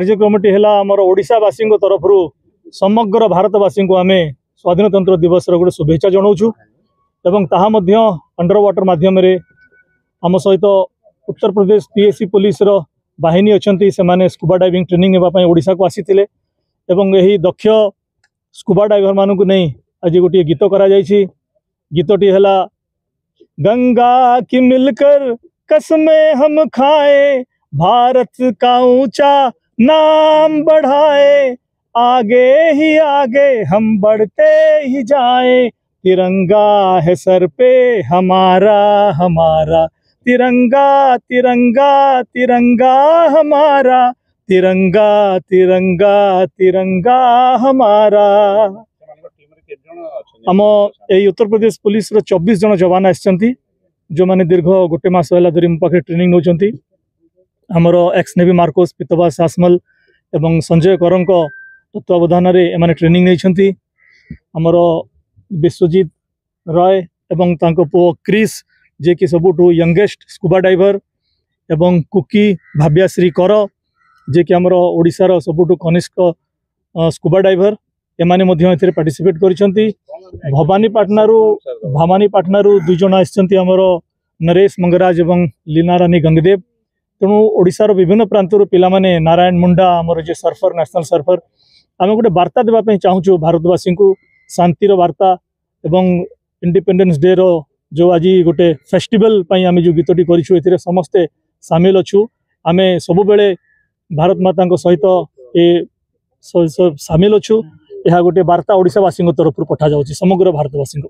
कार्यक्रमटी है आमर ओडिशावासी तरफ समग्र भारतवासी को आम स्वाधीनतंत्र दिवस गोटे शुभेच्छा जनाऊँ एवं ताहा अंडर वाटर माध्यम आम सहित उत्तर प्रदेश पीएससी पुलिस बाहिनी अच्छा से स्कूबा डाइविंग ट्रेनिंग नापी ओडिशा को आसी यही दक्ष स्कूबा डाइवर मानू नहीं आज गोटे गीत करा गीतटी है गंगा की मिलकर कसमें हम खाए, भारत का ऊंचा नाम बढ़ाए, आगे ही आगे हम बढ़ते ही जाए, तिरंगा है सर पे हमारा हमारा, तिरंगा तिरंगा तिरंगा हमारा, तिरंगा तिरंगा तिरंगा हमारा। आम यही उत्तर प्रदेश पुलिस 24 जन जवान आसछंती जो माने दीर्घ गोटे मास है धरी मो पाखे ट्रेनिंग नौकरी। आमर एक्स नेवी मार्कोस पितबास सासमल एवं संजय करंक तत्वावधान एमाने ट्रेनिंग नहीं। आमर विश्वजीत रॉय एवं तांको पुओ क्रिस जे कि सबुठु यंगेस्ट स्कूबा डाइवर एवं कुकी भाव्याश्री कर जे कि आमर ओडिशार सबुठु कनिष्ठ स्कूबा डाइवर एमाने मध्य पार्टिसिपेट करिसेंती। भवानीपाटनारू 2 जन आसछंती आमर नरेश मंगराज एवं लीना रानी गंगदेव। तेणु ओडिशार विभिन्न प्रांतर पिला माने नारायण मुंडा आमर जे सर्फर नेशनल सर्फर आम गोटे वार्ता देवाई चाहूँ भारतवासी को शांतिर वार्ता एवं इंडिपेंडेंस डे रो जो आज गोटे फेस्टिवल आम जो गीतटी करूँ समस्ते सामिल अच्छू। आम सब बेले भारत माता सहित ए सामिल अच्छू। यह गोटे वार्ता ओडिशावासी तरफ पठा जाउछि समग्र भारतवासी।